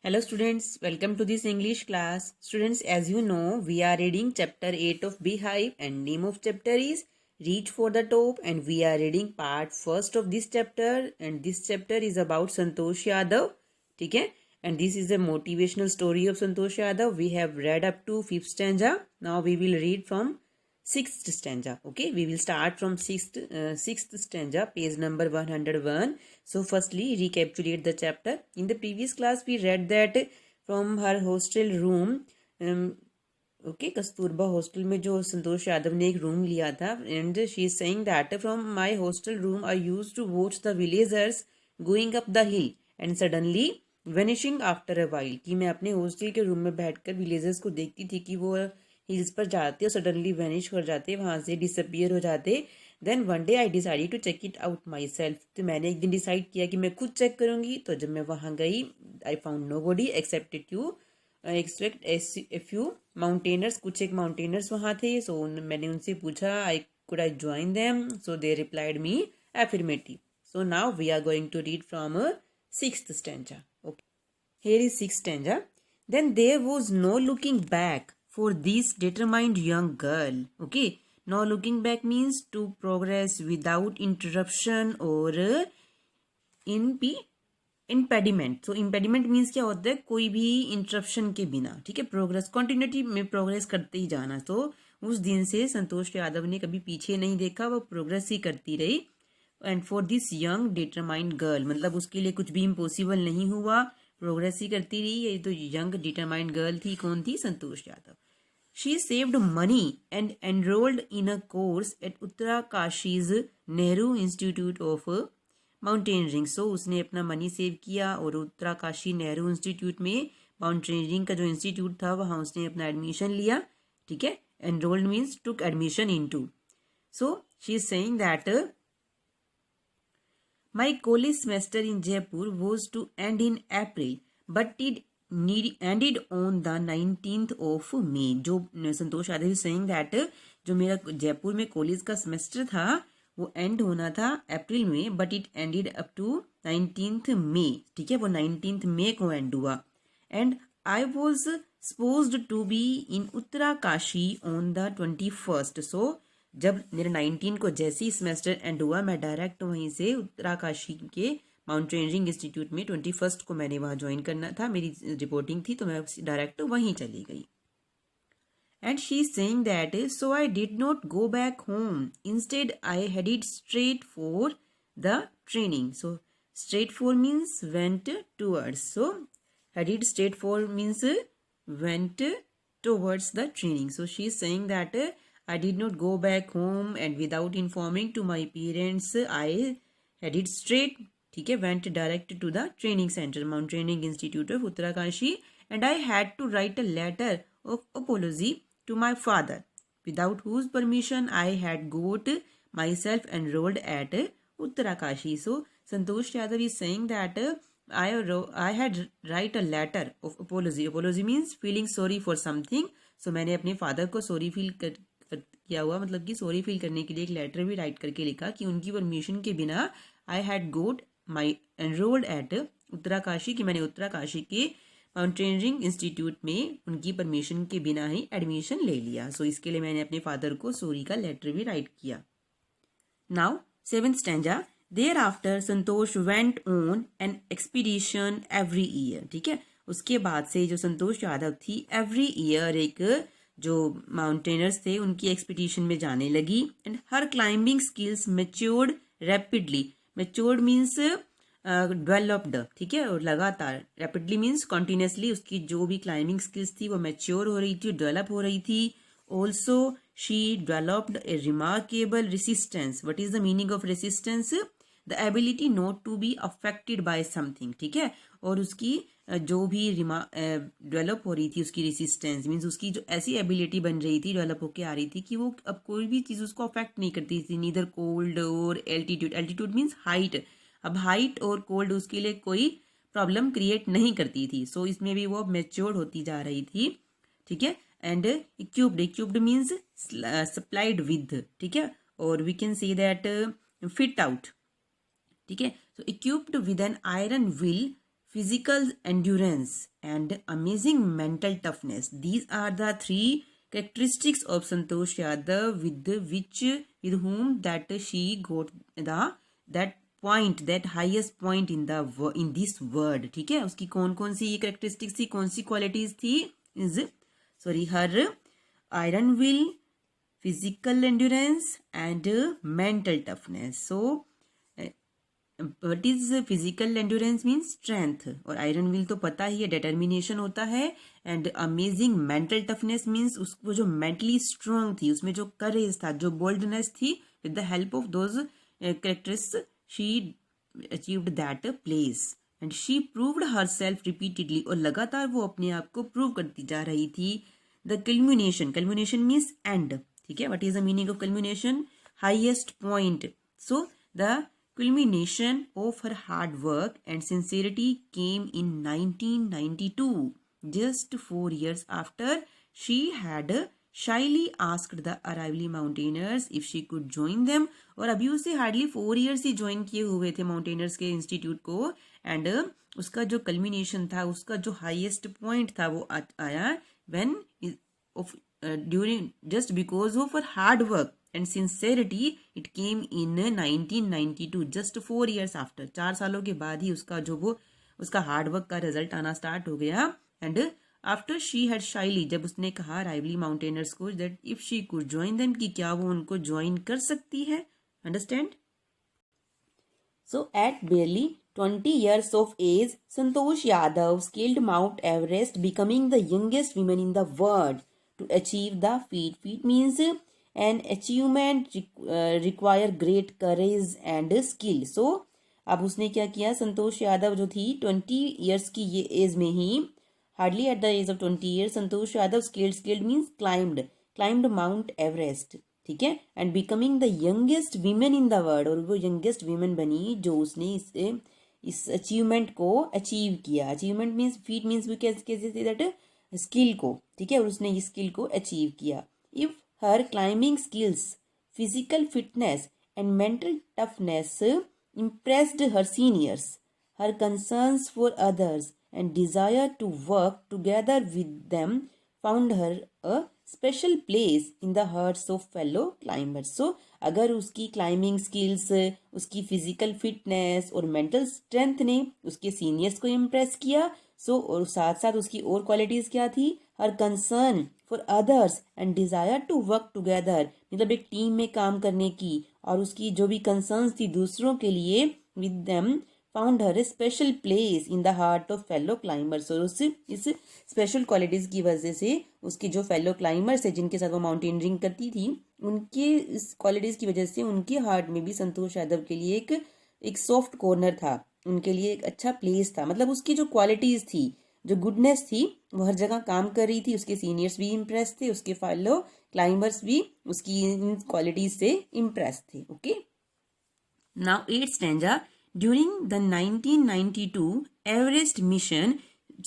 Hello students, welcome to this English class. Students, as you know, we are reading chapter 8 of Beehive and name of chapter is Reach for the Top, and we are reading part first of this chapter, and this chapter is about Santosh Yadav. Okay? And this is a motivational story of Santosh Yadav. We have read up to 5th stanza. Now we will read from 6th stanza. Okay, we will start from 6th stanza, page number 101. So firstly, recapitulate the chapter. In the previous class, we read that from her hostel room. Okay Kasturba hostel में जो संतोष यादव ने एक room लिया था, and she is saying that from my hostel room I used to watch the villagers going up the hill and suddenly vanishing after a while, कि मैं अपने hostel के रूम में बैठकर विलेजर्स को देखती थी कि वो हिल्स पर जाते और सडनली वेनिश कर जाते, वहां से डिसअपियर हो जाते. Then one day I decided to check it out myself, तो मैंने एक दिन डिसाइड किया कि मैं खुद चेक करूंगी. तो जब मैं वहां गई, I found nobody excepted you expect a few mountaineers, कुछ एक माउंटेनर्स वहाँ थे. सो मैंने उनसे पूछा I could I join them, so they replied me affirmative. So now we are going to read from 6th stanza. Okay, here is 6th stanza. Then there was no looking back for this determined young girl. Okay, no looking back means to progress without interruption or impediment. So impediment means क्या होता है, कोई भी interruption के बिना. ठीक है, progress continuity में प्रोग्रेस करते ही जाना. तो उस दिन से संतोष यादव ने कभी पीछे नहीं देखा, वो प्रोग्रेस ही करती रही. And for this young determined girl, मतलब उसके लिए कुछ भी इम्पॉसिबल नहीं हुआ, प्रोग्रेस ही करती रही. ये तो यंग डिटरमाइंड गर्ल थी. कौन थी? Santosh Yadav. She saved money and enrolled in a course at Uttarkashi's Nehru institute of mountaineering. So उसने अपना मनी सेव किया और उत्तराकाशी नेहरू इंस्टीट्यूट में माउंटेनरिंग का जो इंस्टीट्यूट था वहाँ उसने अपना एडमिशन लिया. ठीक है, enrolled means took admission into. So she is saying that my college semester in Jaipur was to end in April but it ended on the 19th of May. जो Santosh Yadav is saying that जो मेरा जयपुर में college का semester था वो and होना था April में, but it ended up to 19th May. ठीक है, वो 19th मई को एंड हुआ. And I was supposed to be in Uttarkashi on the 21st. सो जब मेरे 19 को जैसे ही सेमेस्टर एंड हुआ, मैं डायरेक्ट वहीं से उत्तराकाशी के माउंटेनरिंग इंस्टीट्यूट में 21st को मैंने वहाँ ज्वाइन करना था, मेरी रिपोर्टिंग थी, तो मैं डायरेक्ट वहीं चली गई. And she is saying that so I did not go back home. Instead, I headed straight for the training. So straight for means went towards. So headed straight for means went towards the training. So she is saying that I did not go back home and without informing to my parents, I headed straight. ठीक है, went direct to the training center, Mount Training Institute of Uttarakashi, and I had to write a letter of apology to my father, without whose permission I had got myself enrolled at Uttarakashi. So Santosh Yadav is saying that I had write a letter of apology. Apology means feeling sorry for something. So मैंने अपने father को sorry feel किया हुआ, मतलब कि sorry feel करने के लिए एक लेटर भी राइट करके लिखा कि उनकी परमिशन के बिना I had got my enrolled at Uttarkashi, कि मैंने उत्तराकाशी के माउंटेनरिंग इंस्टीट्यूट में उनकी परमिशन के बिना ही एडमिशन ले लिया. सो इसके लिए मैंने अपने फादर को सॉरी का लेटर भी राइट किया. Now 7th stanza. Thereafter Santosh went on an expedition every year. ठीक है, उसके बाद से जो संतोष यादव थी एवरी ईयर एक जो माउंटेनर्स थे उनकी एक्सपीडिशन में जाने लगी. And her climbing skills matured rapidly. Matured means developed. ठीक है, और लगातार. रैपिडली मीन्स कॉन्टिन्यूसली उसकी जो भी क्लाइंबिंग स्किल्स थी वो मैच्योर हो रही थी, डेवलप हो रही थी. Also she developed a remarkable resistance. What is the meaning of resistance? The ability not to be affected by something. ठीक है, और उसकी जो भी डेवलप हो रही थी उसकी रेसिस्टेंस मीन्स उसकी जो ऐसी एबिलिटी बन रही थी, डेवलप होके आ रही थी कि वो अब कोई भी चीज़ उसको अफेक्ट नहीं करती थी. नीदर कोल्ड और एल्टीट्यूड. Altitude means height. अब हाइट और कोल्ड उसके लिए कोई प्रॉब्लम क्रिएट नहीं करती थी. सो इसमें भी वो मैच्योर्ड होती जा रही थी. ठीक है, and equipped. Equipped means supplied with. ठीक है, और we can say that fit out. ठीक है, so equipped with an iron will physical endurance and amazing mental toughness. These are the three characteristics of Santosh Yadav with whom that she got that point, that highest point in this world. ठीक है, उसकी कौन कौन सी ये characteristics थी, कौन सी qualities थी? her iron will, physical endurance and mental toughness. So what is physical endurance means strength, और iron will तो पता ही है determination होता है, and amazing mental toughness means उसको जो mentally strong थी, उसमें जो courage था, जो boldness थी, with the help of those characters she achieved that place and she proved herself repeatedly, और लगातार वो अपने आप को prove करती जा रही थी. The culmination means end. ठीक है, what is the meaning of culmination? Highest point. So the culmination of her hard work and sincerity came in 1992, just 4 years after she had shyly asked the Aravalli mountaineers if she could join them. और अभी उसे hardly 4 years ही join किए हुए थे mountaineers के institute को, and उसका जो कल्मिनेशन था, उसका जो हाईएस्ट पॉइंट था वो आया when during just because of her hard work and sincerity it came in 1992, just 4 years after. 4 सालों के बाद ही उसका हार्ड वर्क का रिजल्ट आना स्टार्ट हो गया. एंड आफ्टर शी हैड शाइली, जब उसने कहा अरावली माउंटेनर्स को that if she could join them, कि क्या वो उनको ज्वाइन कर सकती है. Understand? So eight barely 20 years of age, Santosh Yadav scaled Mount Everest, becoming the youngest woman in the world to achieve the feat. Feat means an achievement require great courage and skill. So, अब उसने क्या किया, संतोष यादव जो थी 20 years की ये age में ही, hardly at the age of 20 years, Santosh Yadav scaled means climbed Mount Everest. ठीक है, and becoming the youngest women in the world, और वो यंगेस्ट वीमेन बनी जो उसने इस अचीवमेंट को अचीव किया. Achievement means, feat means we कैसे से दैट स्किल को. ठीक है, और उसने इस स्किल को अचीव किया. If her climbing skills, physical fitness and mental toughness impressed her seniors, her concerns for others and desire to work together with them found her a special place in the hearts of fellow climbers. So अगर उसकी climbing skills, उसकी physical fitness और mental strength ने उसके seniors को impress किया, सो और साथ साथ उसकी और क्वालिटीज क्या थी, her concern for others and desire to work together, मतलब एक टीम में काम करने की, और उसकी जो भी कंसर्न्स थी दूसरों के लिए, with them found her A special place in the heart of fellow climbers. और इस स्पेशल क्वालिटीज की वजह से उसके जो फेलो क्लाइंबर्स है जिनके साथ वो माउंटेनियरिंग करती थी, उनके इस क्वालिटीज की वजह से उनके हार्ट में भी संतोष यादव के लिए एक सॉफ्ट कॉर्नर था, उनके लिए एक अच्छा प्लेस था. मतलब उसकी जो क्वालिटीज थी, जो गुडनेस थी, वो हर जगह काम कर रही थी. उसके सीनियर्स भी इम्प्रेस थे, उसके फेलो क्लाइंबर्स भी उसकी इन क्वालिटीज से इम्प्रेस थे. Okay, now 8th stanza. During the 1992 Everest mission,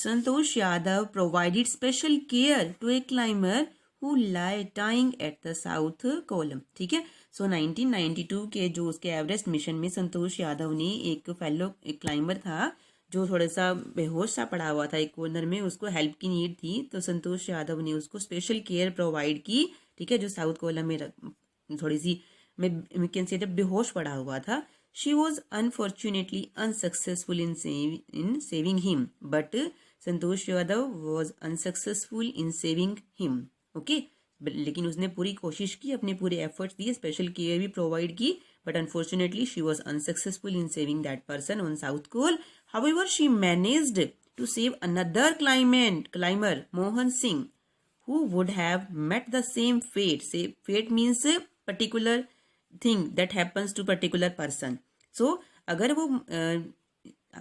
Santosh Yadav provided special care to a climber who lay dying at the south column. ठीक है, सो 1992 के जो उसके एवरेस्ट मिशन में संतोष यादव ने एक क्लाइंबर था जो थोड़ा सा बेहोश सा पड़ा हुआ था एक कॉर्नर में, उसको हेल्प की नीड थी, तो संतोष यादव ने उसको स्पेशल केयर प्रोवाइड की. ठीक है, जो साउथ कॉलम में थोड़ी सी मैं कैन से बेहोश पड़ा हुआ था. She was unfortunately unsuccessful in saving him, but Santosh Yadav was unsuccessful in saving him. Okay, लेकिन उसने पूरी कोशिश की, अपने पूरे एफर्ट्स दिए, स्पेशल केयर भी प्रोवाइड की, but unfortunately she was unsuccessful in saving that person on South Col. However, she managed to save another climber, Mohan Singh, who would have met the same fate. Say fate means a particular thing that happens to particular person. So अगर वो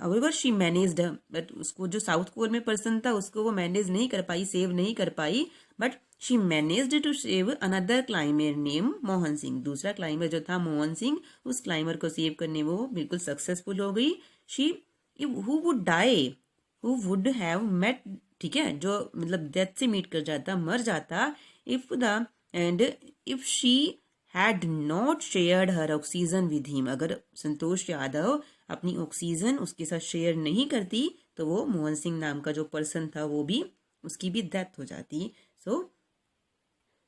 however she managed, but उसको जो south core में person था उसको वो manage नहीं कर पाई, सेव नहीं कर पाई, but she managed to save another climber name Mohan Singh. दूसरा क्लाइंबर जो था मोहन सिंह, उस क्लाइंबर को सेव करने वो बिल्कुल सक्सेसफुल हो गई. She who would die, who would have met, ठीक है, जो मतलब डेथ से मीट कर जाता, मर जाता, if she had not shared her oxygen with him. अगर संतोष यादव अपनी ऑक्सीजन उसके साथ शेयर नहीं करती, तो वो मोहन सिंह नाम का जो पर्सन था वो भी, उसकी भी डेथ हो जाती।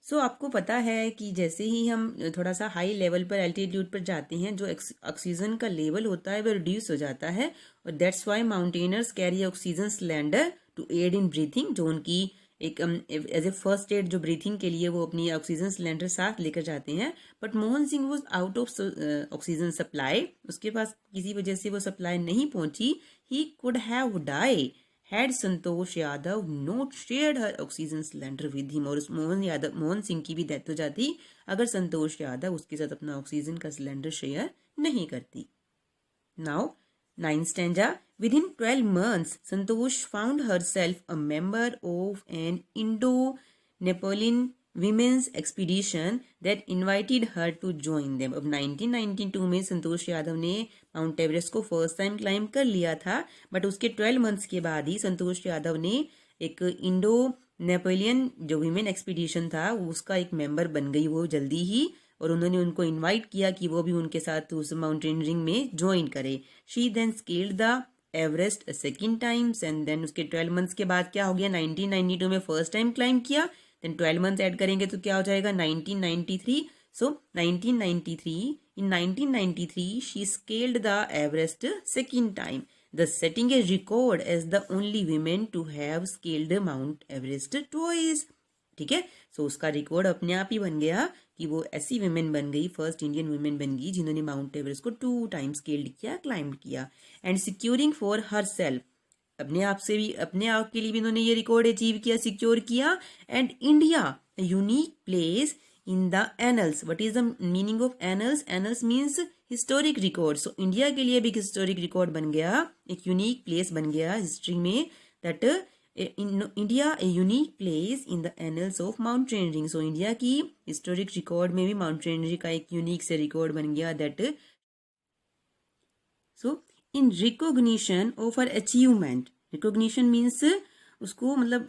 सो आपको पता है कि जैसे ही हम थोड़ा सा हाई लेवल पर एल्टीट्यूड पर जाते हैं, जो ऑक्सीजन का लेवल होता है वो रिड्यूस हो जाता है, और that's why mountaineers carry oxygen cylinder to aid in breathing. जो उनकी एक एज ए फर्स्ट एड जो ब्रीथिंग के लिए वो अपनी ऑक्सीजन सिलेंडर साथ लेकर जाते हैं। But Mohan Singh was out of oxygen supply, उसके पास किसी वजह से वो सप्लाई नहीं पहुंची। He could have die had Santosh Yadav not shared her oxygen cylinder with him। और उस मोहन सिंह की भी डेथ हो जाती अगर संतोष यादव उसके साथ अपना ऑक्सीजन का सिलेंडर शेयर नहीं करती। Now 9th stanza, within 12 months Santosh found herself a member of an Indo-Nepalian women's expedition that invited her to join them। अब 1992 में संतोष यादव ने माउंट एवरेस्ट को फर्स्ट टाइम क्लाइंब कर लिया था, बट उसके 12 मंथ्स के बाद ही संतोष यादव ने एक इंडो नेपोलियन जो वीमेन एक्सपीडिशन था उसका एक मेंबर बन गई वो जल्दी ही, और उन्होंने उनको इनवाइट किया कि वो भी उनके साथ उस माउंटेनियरिंग में ज्वाइन करे। She then scaled the Everest second times, and then उसके 12 मंथ्स के बाद क्या हो गया, 1992 में फर्स्ट टाइम क्लाइंब किया, देन 12 मंथ्स ऐड करेंगे तो क्या हो जाएगा 1993। सो 1993, in 1993 she scaled the Everest second time, thus setting a record as the only woman to have scaled Mount Everest twice। ठीक है, सो उसका रिकॉर्ड अपने आप ही बन गया कि वो ऐसी वुमेन बन गई, फर्स्ट इंडियन वुमेन बन गई जिन्होंने माउंट एवरेस्ट को 2 टाइम्स स्केल्ड किया, क्लाइंब किया। And securing for her self, अपने आप से भी, अपने आप के लिए भी इन्होंने ये रिकॉर्ड अचीव किया, सिक्योर किया। And India unique place in the annuls. What is the meaning of annuls? Annuls means historic record. So India के लिए भी एक हिस्टोरिक रिकॉर्ड बन गया, एक यूनिक प्लेस बन गया हिस्ट्री में, that India a unique place in the annuls of mountaineering. So India की हिस्टोरिक रिकॉर्ड में भी माउंटेनियरिंग का एक यूनिक से रिकॉर्ड बन गया, that so in recognition of her achievement. Recognition means उसको मतलब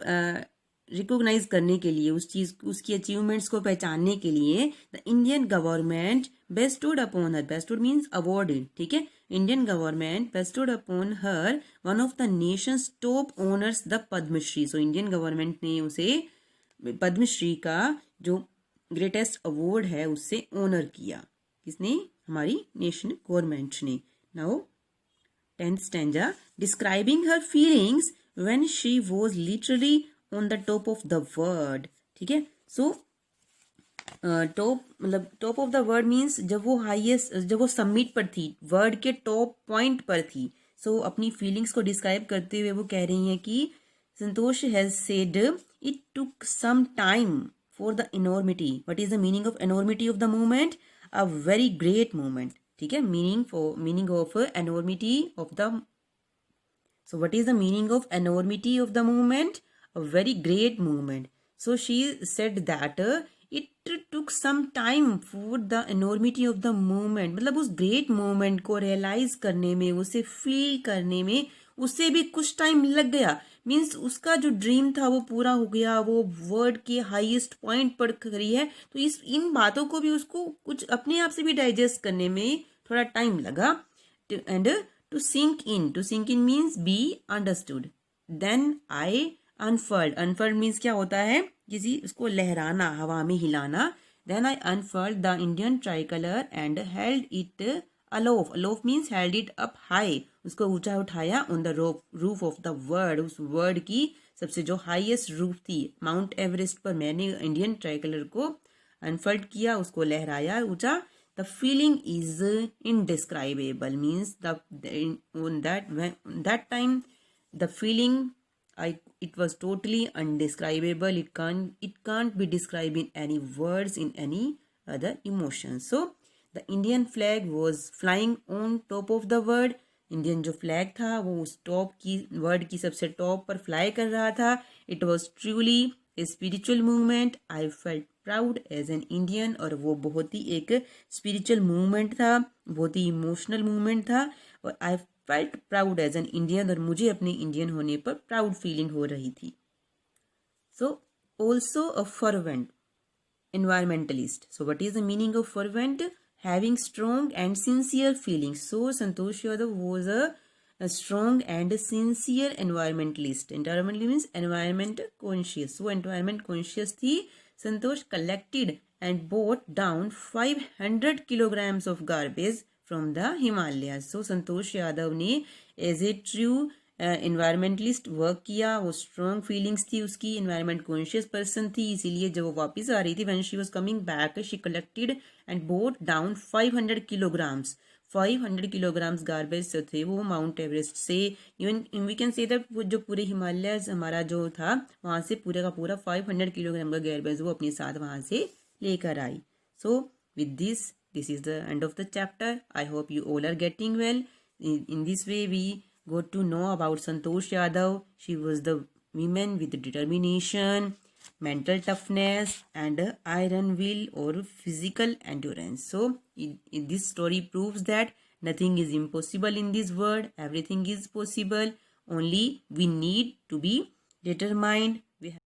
रिकॉग्नाइज करने के लिए, उस चीज उसकी अचीवमेंट्स को पहचानने के लिए the Indian government bestowed upon her, bestowed means awarded, ठीक है, Indian government bestowed upon her one of the nation's top honours the Padmashri. So Indian government ने उसे पद्मश्री का जो ग्रेटेस्ट अवार्ड है उससे ऑनर किया। किसने? हमारी नेशन गवर्नमेंट ने। Now 10th stanza, describing her feelings when she was literally on the top of the world। ठीक है, सो टॉप मतलब top of the word means जब वो हाईएस्ट, जब वो समिट पर थी, वर्ड के टॉप पॉइंट पर थी। सो अपनी फीलिंग्स को डिस्क्राइब करते हुए वो कह रही हैं कि Santosh has said it took some time for the enormity। What is the meaning of enormity of the movement? A very great movement. ठीक है, meaning of enormity of the, so what is the meaning of enormity of the movement? A very great movement। so she said that it took some time for the enormity of the movement। मतलब उस great movement को realize करने में, उसे feel करने में उसे भी कुछ टाइम लग गया। मीन्स उसका जो ड्रीम था वो पूरा हो गया, वो वर्ल्ड के हाईएस्ट पॉइंट पर खड़ी है, तो इन बातों को भी उसको कुछ अपने आप से भी डाइजेस्ट करने में थोड़ा टाइम लगा। And to sink in means be understood। then I unfurled means क्या होता है? किसी उसको लहराना, हवा में हिलाना। then I unfurled the Indian tricolor and held it aloft means held it up high। उसको ऊंचा उठाया on the roof of the world। उस वर्ल्ड की सबसे जो हाईएस्ट रूफ थी माउंट एवरेस्ट पर मैंने इंडियन ट्राइकलर को अनफर्ड किया, उसको लहराया ऊंचा। The feeling is indescribable means that time the feeling it was totally undescribable। it can't be described in any words, in any other emotion। so the Indian flag was flying on top of the world। Indian जो flag था वो उस top की, world की सबसे top पर fly कर रहा था। It was truly a spiritual movement. I felt proud as an Indian. और वो बहुत ही एक स्पिरिचुअल मूवमेंट था, बहुत ही इमोशनल मूवमेंट था। और I felt proud as an Indian, और मुझे अपने इंडियन होने पर प्राउड फीलिंग हो रही थी। So also a fervent environmentalist। so what is the meaning of fervent? Having strong and sincere feelings। so Santosh Yadav was a a strong and sincere environmentalist. Environmentalist means environment conscious. So environment conscious थी संतोष collected and brought down 500 kilograms of garbage from the Himalayas. So संतोष यादव ने as a true environmentalist work किया. वो strong feelings थी उसकी, environment conscious person थी, इसीलिए जब वो वापस आ रही थी when she was coming back she collected and bought down 500 kilograms. 500 kilograms garbage थे वो माउंट एवरेस्ट से. Even we can say that वो जो पूरे हिमालयस हमारा जो था वहाँ से पूरे का पूरा 500 किलोग्राम का गार्बेज वो अपने साथ वहाँ से लेकर आई. So with this is the end of the chapter. I hope you all are getting well. In this way we got to know about Santosh Yadav. She was the woman with determination, mental toughness and iron will or physical endurance. So this story proves that nothing is impossible in this world. Everything is possible. Only we need to be determined. We have